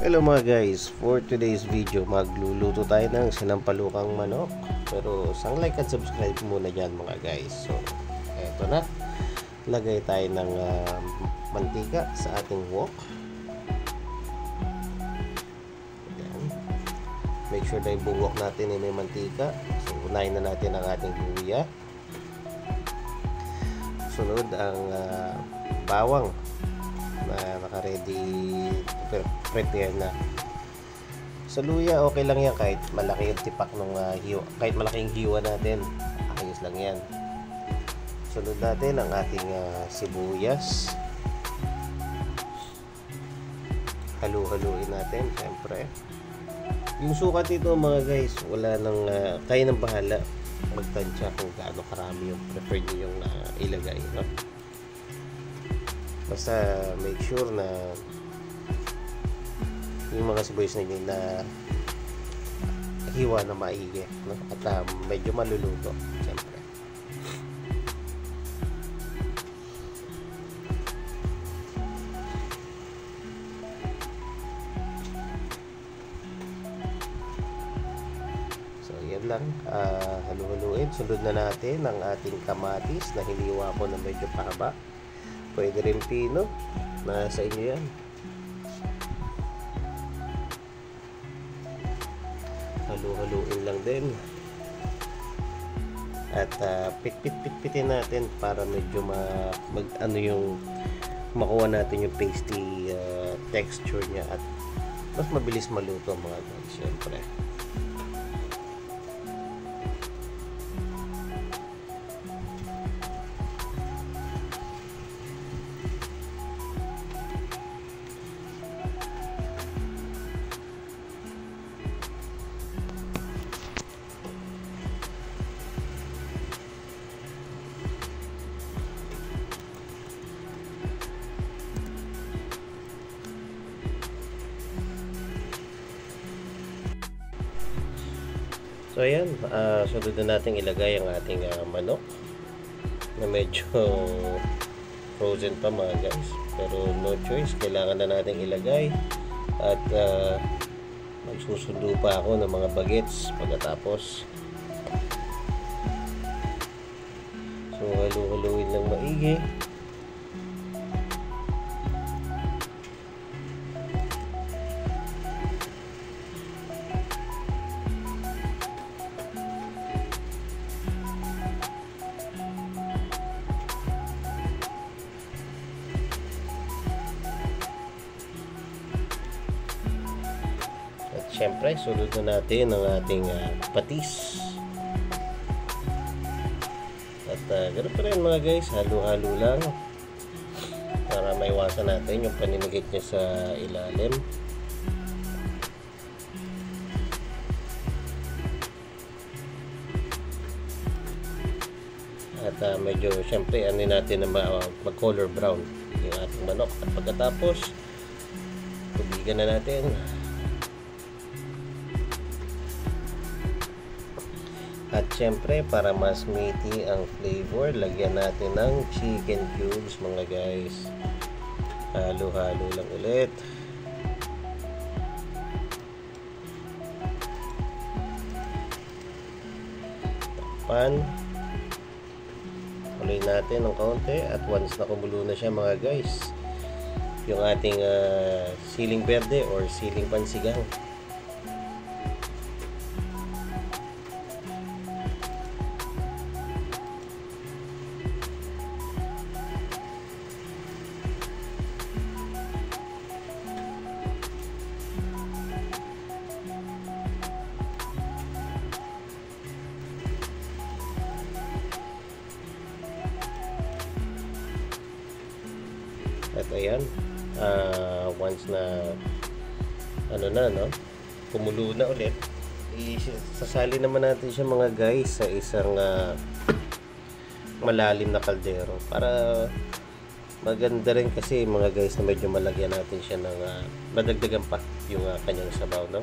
Hello mga guys, for today's video magluluto tayo ng sinampalukang manok. Pero sang like at subscribe muna dyan mga guys. So eto na, lagay tayo ng mantika sa ating wok. Ayan. Make sure na yung buong wok natin ay may mantika. So unahin na natin ang ating luya. Sunod ang bawang na naka-ready prepare na. Sa luya okay lang yan kahit malaki yung tipak ng hiwa, kahit malaking hiwa natin, ayos lang yan. Sunod natin ang ating sibuyas, halu-haluin natin syempre. Yung sukat dito mga guys, wala nang kayo nang bahala magtansya kung gaano karami yung prefer nyo yung ilagay, no? Basta make sure na yung mga sibuyas na hiwa na maigi, no? At medyo maluluto siyempre. So yan lang, halu-haluin. Sunod na natin ang ating kamatis na hiniwa ko na medyo pahaba. Pwede rin pino, nasa inyo yan. Halu-haluin lang din. At pit-pitin natin para medyo makuha natin yung pasty texture niya at mas mabilis maluto mga guys, syempre. So ayan, sunod na natin ilagay ang ating manok na medyo frozen pa mga guys, pero no choice, kailangan na natin ilagay. At magsusundo pa ako ng mga bagets pagkatapos. So halu-haluin lang maigi. Siyempre, sunod na natin ang ating patis. At ganoon pa rin mga guys, halo-halo lang para maiwasan natin yung paninigit niya sa ilalim. At medyo siyempre ano natin na mag-color brown yung ating manok. At pagkatapos, tubigan na natin. At syempre, para mas meaty ang flavor, lagyan natin ng chicken cubes mga guys. Halo-halo lang ulit. Takpan. Kuloy natin ng kaunti. At once na kumulo na siya mga guys, yung ating siling berde or siling pansigang. At ayan, once na kumulo na ulit, sasali naman natin siya mga guys sa isang malalim na kaldero para maganda rin, kasi mga guys na medyo malagyan natin siya ng madagdagan pa yung kanyang sabaw, no?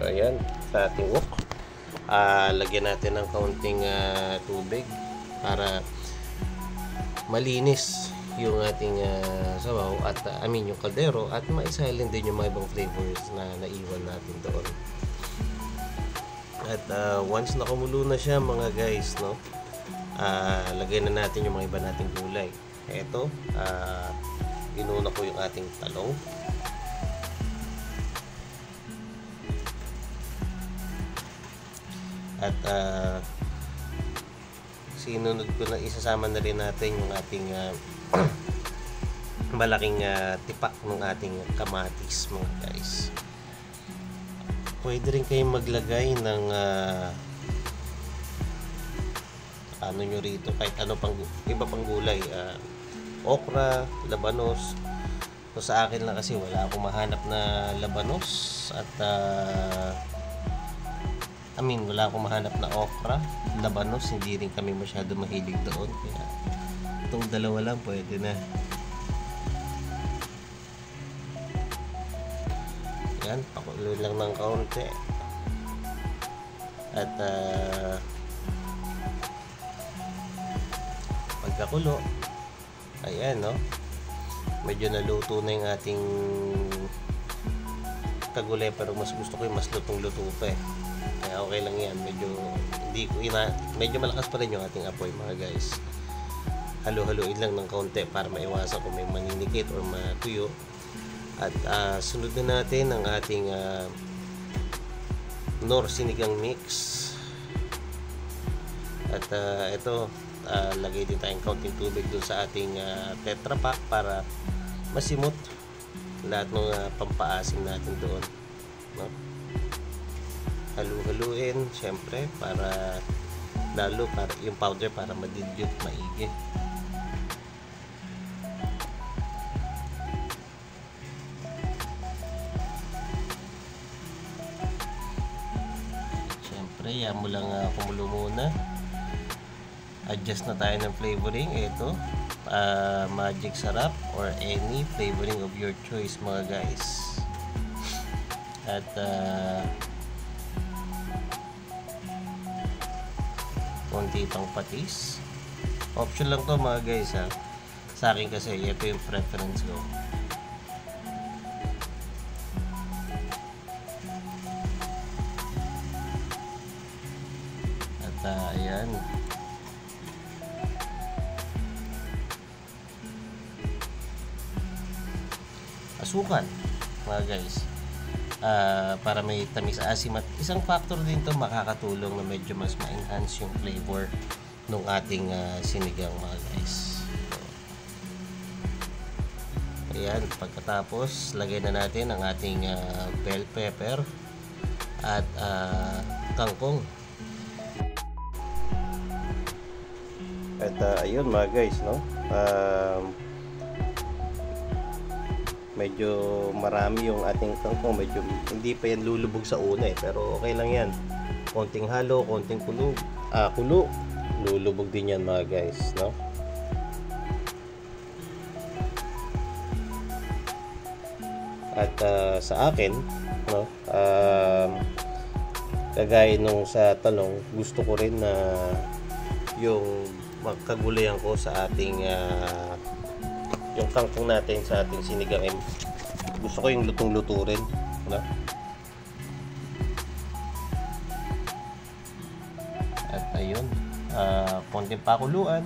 Ayan, sa ating wok. Lagyan natin ng kaunting tubig para malinis yung ating sabaw at yung kaldero, at ma-silent din yung mga ibang flavors na naiwan natin doon. At once na kumulo na siya mga guys, no, lagyan na natin yung mga iba nating gulay. Ito, inuna ko yung ating talong. At sinunod ko na, isasama na rin natin yung ating malaking tipak ng ating kamatis mga guys. Pwede rin kayong maglagay ng ano nyo rito, kahit ano pang iba pang gulay, okra, labanos. So sa akin lang kasi wala akong mahanap na labanos at wala akong mahanap na okra, labanos, hindi rin kami masyado mahilig doon, kaya itong dalawa lang pwede na. Yan, pakulo lang ng kaunti. At pagkakulo, ayan, no, medyo naluto na yung ating kagulay, pero mas gusto ko yung mas lutong-luto pa eh. Kaya okay lang yan, medyo malakas pa rin yung ating apoy mga guys. Halo-haloin lang ng kaunti para maiwasan kung may maninikit or matuyo. At sunod na natin ang ating Knorr sinigang mix. At ito, lagay din tayong kaunting tubig dun sa ating Tetra Pak para masimot lahat ng pampaasim natin doon, no? Halu-haluin syempre para lalo para yung powder para madilute maigi. Syempre yan mo lang kumulo muna. Adjust na tayo ng flavoring. Ito Magic Sarap or any flavoring of your choice mga guys. At konti pang patis. Option lang to mga guys ha. Sa akin kasi ito yung preference ko. At ayan. Asukan mga guys. Para may tamis asim, at isang factor din to makakatulong na medyo mas ma-enhance yung flavor ng ating sinigang mga guys. So, ayan, pagkatapos lagay na natin ang ating bell pepper at kangkong. At ayun mga guys, no, medyo marami yung ating kangkong, medyo hindi pa yan lulubog sa una eh, pero okay lang yan. Konting halo, konting kulo, lulubog din yan mga guys, no? At sa akin, no, kagaya nung sa talong, gusto ko rin na yung magkagulayan ko sa ating yung kangkong natin sa ating sinigang, gusto ko yung lutong-luto rin, no? At ayun, konting pakuluan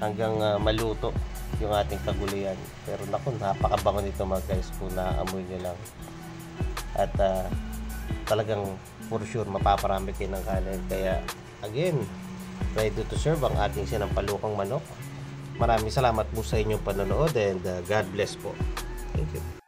hanggang maluto yung ating kagulayan. Pero naku, napakabango nito mga guys kung naamoy nyo lang. At talagang for sure mapaparami kayo ng kanin. Kaya again, ready to serve ang ating sinampalukang manok. Maraming salamat po sa inyong panonood, and God bless po. Thank you.